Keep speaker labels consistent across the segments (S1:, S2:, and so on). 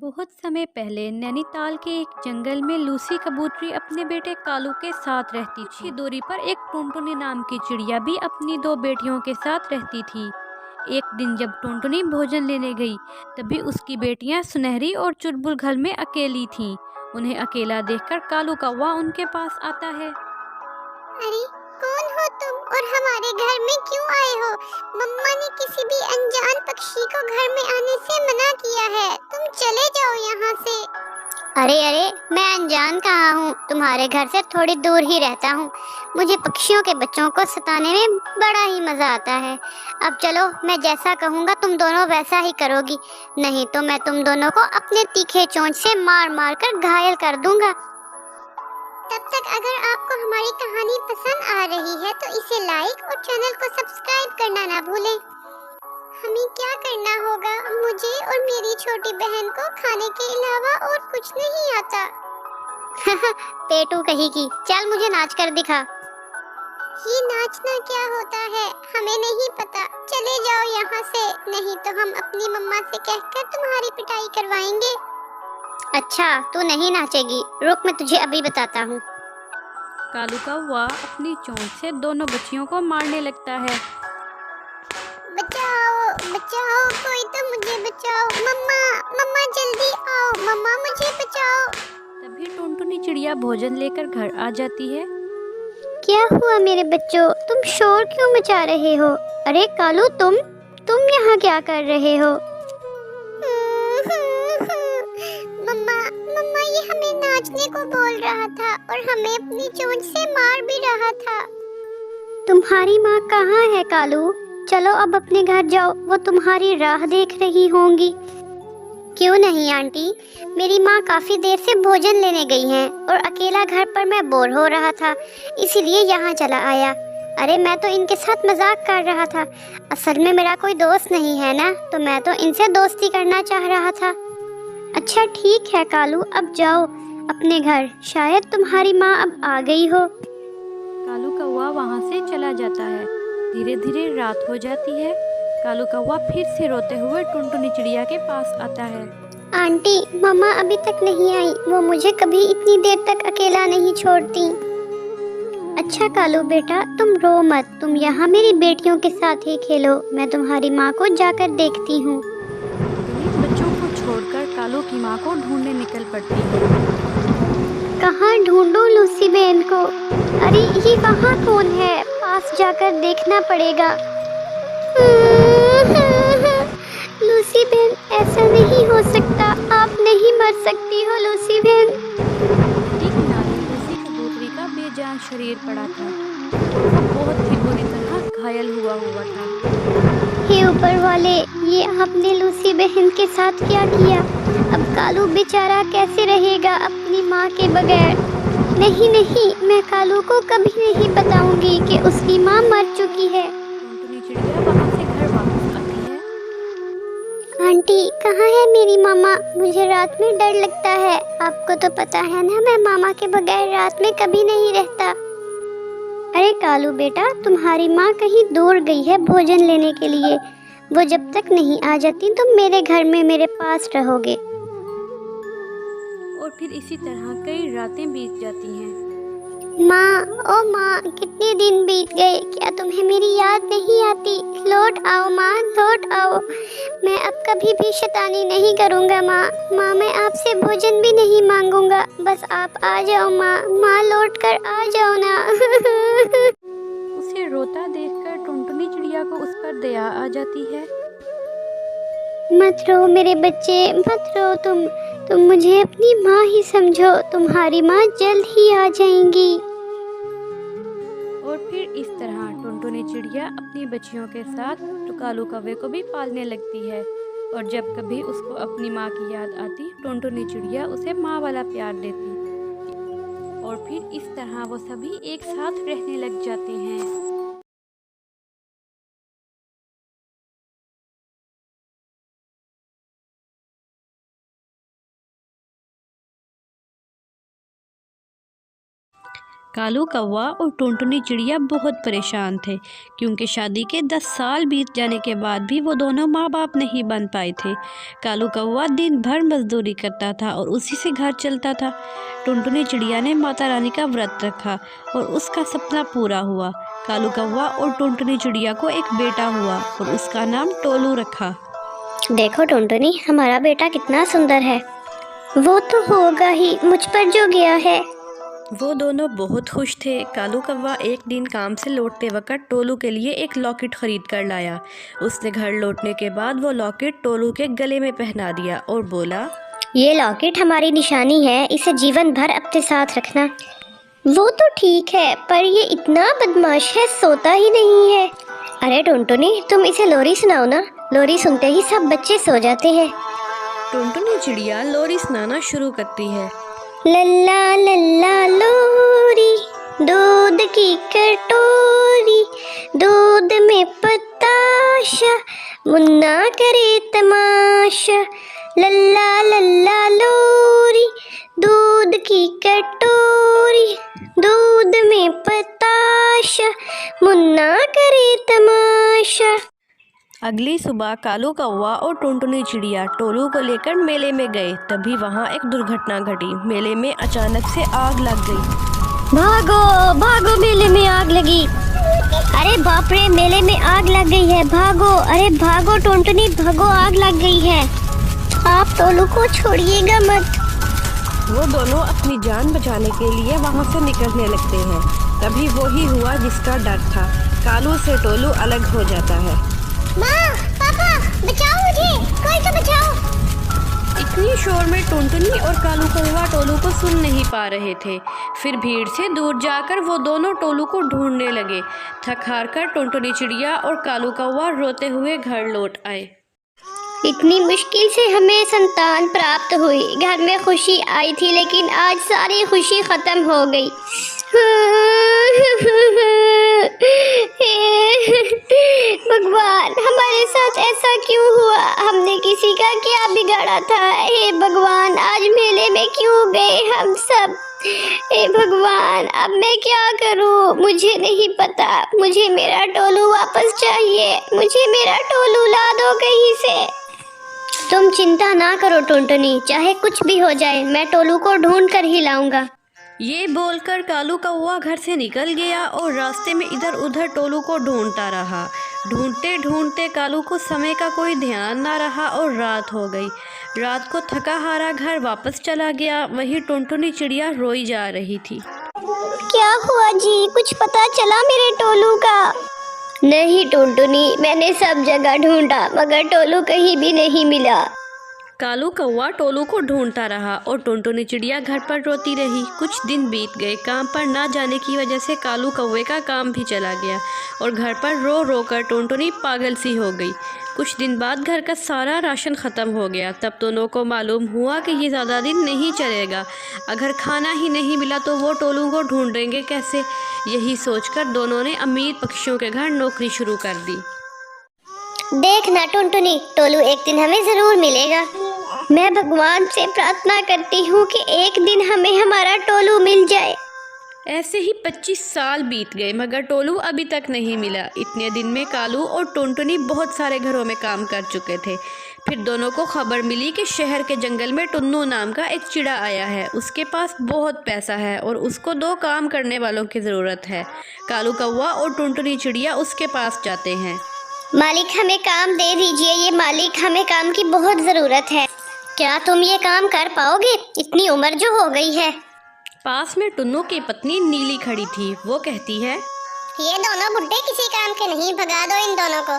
S1: बहुत समय पहले नैनीताल के एक जंगल में लूसी कबूतरी अपने बेटे कालू के साथ रहती थी। कुछ ही दूरी पर एक टुनटुनी नाम की चिड़िया भी अपनी दो बेटियों के साथ रहती थी। एक दिन जब टुनटुनी भोजन लेने गई, तभी उसकी बेटियां सुनहरी और चुलबुल घर में अकेली थीं। उन्हें अकेला देखकर कालू कौवा उनके पास आता है।
S2: अरे कौन हो तुम और हमारे घर में क्यों आए हो? मम्मा ने किसी भी अनजान पक्षी को घर में आने से मना किया है। तुम चले जाओ यहाँ से। अरे अरे, मैं अनजान कहाँ हूँ, तुम्हारे घर से थोड़ी दूर ही रहता हूँ। मुझे पक्षियों के बच्चों को सताने में बड़ा ही मजा आता है। अब चलो, मैं जैसा कहूँगा तुम दोनों वैसा ही करोगी, नहीं तो मैं तुम दोनों को अपने तीखे चोंच से मार मार कर घायल कर दूंगा। तब तक अगर आपको हमारी कहानी पसंद आ रही है तो इसे लाइक और चैनल को सब्सक्राइब करना ना भूलें। हमें क्या करना होगा? मुझे और मेरी छोटी बहन को खाने के अलावा और कुछ नहीं आता। पेटू कहेगी, चल मुझे नाच कर दिखा। ये नाचना क्या होता है हमें नहीं पता। चले जाओ यहाँ से, नहीं तो हम अपनी मम्मा से कहकर तुम्हारी पिटाई करवाएंगे। अच्छा, तू नहीं नाचेगी, रुक मैं तुझे अभी बताता हूँ।
S1: कालू कौवा अपनी चोंच से दोनों बच्चियों को मारने लगता है।
S2: बचाओ बचाओ, कोई तो मुझे बचाओ। मम्मा मम्मा जल्दी आओ, मम्मा मुझे बचाओ।
S1: तभी टुनटुनी चिड़िया भोजन लेकर घर आ जाती है।
S2: क्या हुआ मेरे बच्चों, तुम शोर क्यों मचा रहे हो? अरे कालू, तुम यहाँ क्या कर रहे हो? मम्मा मम्मा, ये हमें नाचने को बोल रहा था और हमें अपनी चोंच से मार भी रहा था। तुम्हारी माँ कहाँ है कालू? चलो अब अपने घर जाओ, वो तुम्हारी राह देख रही होंगी। क्यों नहीं आंटी, मेरी माँ काफी देर से भोजन लेने गई हैं और अकेला घर पर मैं बोर हो रहा था, इसीलिए यहाँ चला आया। अरे मैं तो इनके साथ मजाक कर रहा था, असल में मेरा कोई दोस्त नहीं है ना, तो मैं तो इनसे दोस्ती करना चाह रहा था। अच्छा ठीक है कालू, अब जाओ अपने घर, शायद तुम्हारी माँ अब आ गई हो।
S1: कालू कौवा वहाँ से चला जाता है। धीरे धीरे रात हो जाती है। कालू कौवा फिर से रोते हुए टुनटुनी चिड़िया के पास आता है।
S2: आंटी, मम्मा अभी तक नहीं आई, वो मुझे कभी इतनी देर तक अकेला नहीं छोड़ती। अच्छा कालू बेटा, तुम रो मत, तुम यहाँ मेरी बेटियों के साथ ही खेलो, मैं तुम्हारी माँ को जाकर देखती हूँ।
S1: टुनटुनी बच्चों को छोड़कर कालू की माँ को ढूंढने निकल पड़ती है।
S2: कहाँ ढूंढूं लूसी बहन को? अरे ये वहाँ कौन है? पास जाकर देखना पड़ेगा। लूसी बहन, ऐसा नहीं हो सकता, आप नहीं मर सकती हो लूसी बहन।
S1: नदी किनारे लूसी कबूतरी का बेजान शरीर पड़ा था और वो बहुत ही बुरी तरह घायल हुआ था।
S2: हे ऊपर वाले, ये आपने लूसी बहन के साथ क्या किया? अब कालू बेचारा कैसे रहेगा अपनी माँ के बगैर? नहीं नहीं, मैं कालू को कभी नहीं बताऊंगी कि उसकी माँ मर चुकी है।
S1: टुनटुनी चिड़िया वहाँ से घर वापस आती है।
S2: आंटी कहाँ है मेरी मामा? मुझे रात में डर लगता है, आपको तो पता है ना, मैं मामा के बगैर रात में कभी नहीं रहता। अरे कालू बेटा, तुम्हारी माँ कहीं दूर गई है भोजन लेने के लिए, वो जब तक नहीं आ जाती तुम मेरे घर में मेरे पास रहोगे।
S1: और फिर इसी तरह कई रातें बीत जाती हैं।
S2: माँ, ओ माँ, कितने दिन बीत गए, क्या तुम्हें मेरी याद नहीं आती? लौट आओ माँ, लौट आओ। मैं अब कभी भी शैतानी नहीं करूँगा माँ। माँ मैं आपसे भोजन भी नहीं मांगूंगा, बस आप आ जाओ माँ, माँ लौट कर आ जाओ ना।
S1: उसे रोता देखकर टुनटुनी चिड़िया को उस पर दया आ जाती है।
S2: मत रो मेरे बच्चे, मत रो, तुम मुझे अपनी माँ ही समझो, तुम्हारी माँ जल्द ही आ जाएंगी।
S1: और फिर इस तरह टुनटुनी चिड़िया अपनी बच्चियों के साथ कालू कौवे को भी पालने लगती है। और जब कभी उसको अपनी माँ की याद आती, टुनटुनी चिड़िया उसे माँ वाला प्यार देती। और फिर इस तरह वो सभी एक साथ रहने लग जाते हैं। कालू कौवा और टुनटुनी चिड़िया बहुत परेशान थे क्योंकि शादी के 10 साल बीत जाने के बाद भी वो दोनों माँ बाप नहीं बन पाए थे। कालू कौवा दिन भर मजदूरी करता था और उसी से घर चलता था। टुनटुनी चिड़िया ने माता रानी का व्रत रखा और उसका सपना पूरा हुआ। कालू कौवा और टुनटुनी चिड़िया को एक बेटा हुआ और उसका नाम टोलू रखा।
S2: देखो टुनटुनी, हमारा बेटा कितना सुंदर है। वो तो होगा ही, मुझ पर जो गया है।
S1: वो दोनों बहुत खुश थे। कालू कौवा एक दिन काम से लौटते वक्त टोलू के लिए एक लॉकेट खरीद कर लाया। उसने घर लौटने के बाद वो लॉकेट टोलू के गले में पहना दिया और बोला,
S2: ये लॉकेट हमारी निशानी है, इसे जीवन भर अपने साथ रखना। वो तो ठीक है, पर ये इतना बदमाश है, सोता ही नहीं है। अरे टुनटुनी, तुम इसे लोरी सुनाओ ना। लोरी सुनते ही सब बच्चे सो जाते हैं।
S1: टुनटुनी चिड़िया लोरी सुनाना शुरू करती है।
S2: लल्ला लल्ला लोरी, दूध की कटोरी, दूध में पताशा, मुन्ना करे तमाशा। लल्ला लल्ला लोरी, दूध की कटोरी, दूध में पताशा, मुन्ना करे तमाशा।
S1: अगली सुबह कालू कौवा और टुनटुनी चिड़िया टोलू को लेकर मेले में गए। तभी वहाँ एक दुर्घटना घटी। मेले में अचानक से आग लग गई।
S2: भागो भागो, मेले में आग लगी। अरे बाप रे, मेले में आग लग गई है, भागो। अरे भागो टुनटुनी, भागो, आग लग गई है। आप टोलू को छोड़िएगा मत।
S1: वो दोनों अपनी जान बचाने के लिए वहाँ से निकलने लगते हैं। तभी वो ही हुआ जिसका डर था। कालू से टोलू अलग हो जाता है।
S2: माँ, पापा, बचाओ मुझे, कोई तो बचाओ।
S1: इतनी शोर में टुनटुनी और कालू कौवा टोलू को सुन नहीं पा रहे थे। फिर भीड़ से दूर जाकर वो दोनों टोलू को ढूंढने लगे। थक हार कर टुनटुनी चिड़िया और कालू कौवा रोते हुए घर लौट आए।
S2: इतनी मुश्किल से हमें संतान प्राप्त हुई, घर में खुशी आई थी, लेकिन आज सारी खुशी खत्म हो गई। भगवान, हमारे साथ ऐसा क्यों हुआ? हमने किसी का क्या बिगाड़ा था? हे भगवान, आज मेले में क्यों गए हम सब? हे भगवान, अब मैं क्या करूं? मुझे नहीं पता। मुझे मेरा टोलू वापस चाहिए। मुझे मेरा टोलू ला दो कहीं से। तुम चिंता ना करो टुनटुनी, चाहे कुछ भी हो जाए, मैं टोलू को ढूंढ कर ही लाऊंगा।
S1: ये बोलकर कालू कौवा घर से निकल गया और रास्ते में इधर उधर टोलू को ढूंढता रहा। ढूंढते ढूंढते कालू को समय का कोई ध्यान ना रहा और रात हो गई। रात को थका हारा घर वापस चला गया। वहीं टुनटुनी चिड़िया रोई जा रही थी।
S2: क्या हुआ जी? कुछ पता चला मेरे टोलू का? नहीं टुनटुनी, मैंने सब जगह ढूंढा मगर टोलू कहीं भी नहीं मिला।
S1: कालू कौवा टोलू को ढूंढता रहा और टुनटुनी चिड़िया घर पर रोती रही। कुछ दिन बीत गए। काम पर ना जाने की वजह से कालू कौवे का काम भी चला गया और घर पर रो रो कर टुनटुनी पागल सी हो गई। कुछ दिन बाद घर का सारा राशन ख़त्म हो गया। तब दोनों को मालूम हुआ कि ये ज़्यादा दिन नहीं चलेगा। अगर खाना ही नहीं मिला तो वो टोलू को ढूंढेंगे कैसे? यही सोचकर दोनों ने अमीर पक्षियों के घर नौकरी शुरू कर दी।
S2: देखना टुनटुनी, टोलू एक दिन हमें जरूर मिलेगा। मैं भगवान से प्रार्थना करती हूँ कि एक दिन हमें हमारा टोलू मिल जाए।
S1: ऐसे ही 25 साल बीत गए मगर टोलू अभी तक नहीं मिला। इतने दिन में कालू और टुनटुनी बहुत सारे घरों में काम कर चुके थे। फिर दोनों को खबर मिली कि शहर के जंगल में टुन्नू नाम का एक चिड़ा आया है। उसके पास बहुत पैसा है और उसको 2 काम करने वालों की ज़रूरत है। कालू कौवा और टुनटुनी चिड़िया उसके पास जाते हैं।
S2: मालिक, हमें काम दे दीजिए। ये मालिक, हमें काम की बहुत ज़रूरत है। क्या तुम ये काम कर पाओगे? इतनी उम्र जो हो गई है।
S1: पास में टुन्नू की पत्नी नीली खड़ी थी। वो कहती है,
S2: ये दोनों बुड्ढे किसी काम के नहीं, भगा दो इन दोनों को।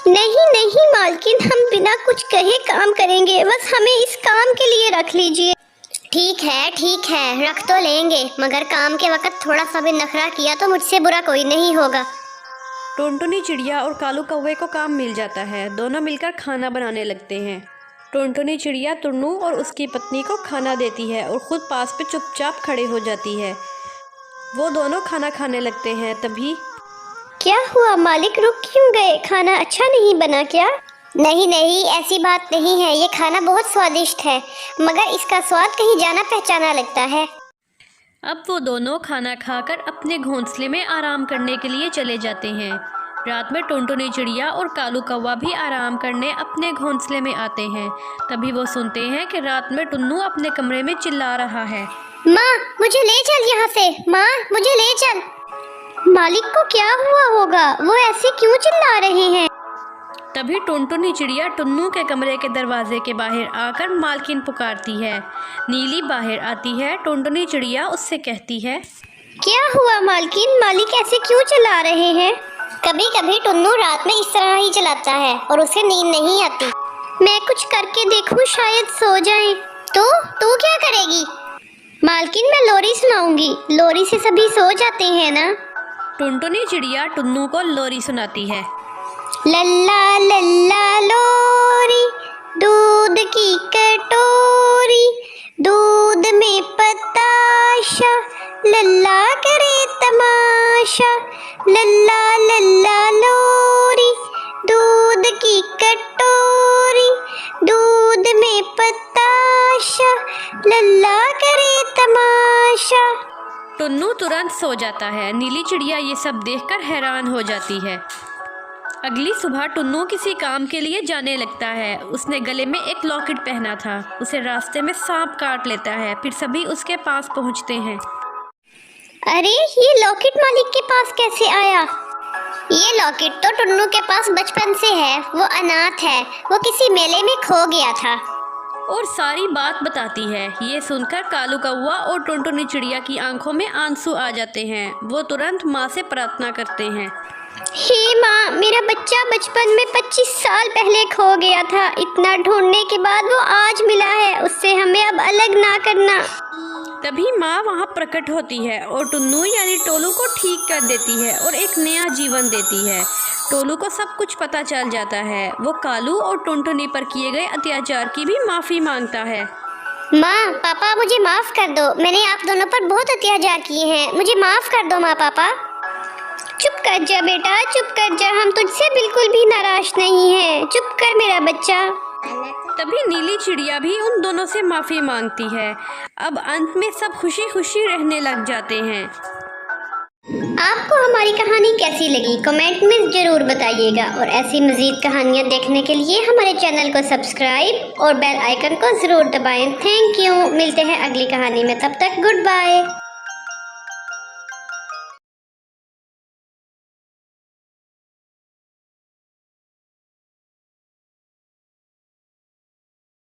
S2: नहीं नहीं मालकिन, हम बिना कुछ कहे काम करेंगे, बस हमें इस काम के लिए रख लीजिए। ठीक है, रख तो लेंगे, मगर काम के वक्त थोड़ा सा भी नखरा किया तो मुझसे बुरा कोई नहीं होगा।
S1: टुनटुनी चिड़िया और कालू कौवे को काम मिल जाता है। दोनों मिलकर खाना बनाने लगते हैं। टुनटुनी चिड़िया टुन्नू और उसकी पत्नी को खाना देती है और ख़ुद पास पे चुपचाप खड़े हो जाती है। वो दोनों खाना खाने लगते हैं। तभी,
S2: क्या हुआ मालिक, रुक क्यों गए? खाना अच्छा नहीं बना क्या? नहीं, ऐसी बात नहीं है। ये खाना बहुत स्वादिष्ट है, मगर इसका स्वाद कहीं जाना पहचाना लगता है।
S1: अब वो दोनों खाना खाकर अपने घोंसले में आराम करने के लिए चले जाते हैं। रात में टुनटुनी चिड़िया और कालू कौवा भी आराम करने अपने घोंसले में आते हैं। तभी वो सुनते हैं कि रात में टुन्नू अपने कमरे में चिल्ला रहा है।
S2: माँ मुझे ले चल यहाँ से, माँ मुझे ले चल। मालिक को क्या हुआ होगा, वो ऐसे क्यों चिल्ला रहे हैं?
S1: तभी टुनटुनी चिड़िया टुन्नू के कमरे के दरवाजे के बाहर आकर मालकिन पुकारती है। नीली बाहर आती है। टुनटुनी चिड़िया उससे कहती है,
S2: क्या हुआ मालकिन, मालिक ऐसे क्यों चिल्ला रहे हैं? कभी कभी टुन्नू रात में इस तरह ही चलाता है और उसे नींद नहीं आती। मैं कुछ करके देखूं, शायद सो जाए। तो तू क्या करेगी? मालकिन मैं लोरी सुनाऊंगी, लोरी से सभी सो जाते हैं ना।
S1: टुनटुनी चिड़िया टुन्नू को लोरी सुनाती है।
S2: लल्ला लल्ला लोरी, दूध की कटोरी, दूध में पताशा, लल्ला करे तमाशा। लल्ला लल्ला लोरी, दूध की कटोरी, दूध में पताशा, लल्ला करे तमाशा।
S1: टुन्नू तुरंत सो जाता है। नीली चिड़िया ये सब देखकर हैरान हो जाती है। अगली सुबह टुन्नू किसी काम के लिए जाने लगता है। उसने गले में एक लॉकेट पहना था। उसे रास्ते में सांप काट लेता है। फिर सभी उसके पास पहुंचते हैं।
S2: अरे ये लॉकेट मालिक के पास कैसे आया? ये लॉकेट तो टुन्नू के पास बचपन से है, वो अनाथ है, वो किसी मेले में खो गया था।
S1: और सारी बात बताती है। ये सुनकर कालू कौवा और टुनटुनी चिड़िया की आंखों में आंसू आ जाते हैं। वो तुरंत माँ से प्रार्थना करते हैं।
S2: हे माँ, मेरा बच्चा बचपन में 25 साल पहले खो गया था। इतना ढूंढने के बाद वो आज मिला है, उससे हमें अब अलग ना करना।
S1: तभी माँ वहाँ प्रकट होती है और टुन्नू यानी टोलू को ठीक कर देती है और एक नया जीवन देती है। टोलू को सब कुछ पता चल जाता है। वो कालू और टुनटुनी पर किए गए अत्याचार की भी माफ़ी मांगता है।
S2: माँ पापा मुझे माफ कर दो, मैंने आप दोनों पर बहुत अत्याचार किए हैं, मुझे माफ कर दो माँ पापा। चुप कर जा बेटा, चुप कर जा, हम तुझसे बिल्कुल भी नाराज नहीं हैं। चुप कर मेरा बच्चा।
S1: तभी नीली चिड़िया भी उन दोनों से माफ़ी मांगती है। अब अंत में सब खुशी खुशी रहने लग जाते हैं।
S2: आपको हमारी कहानी कैसी लगी कमेंट में ज़रूर बताइएगा और ऐसी मज़ीद कहानियाँ देखने के लिए हमारे चैनल को सब्सक्राइब और बेल आइकन को ज़रूर दबाएं। Thank you. मिलते हैं अगली कहानी में, तब तक गुड बाय।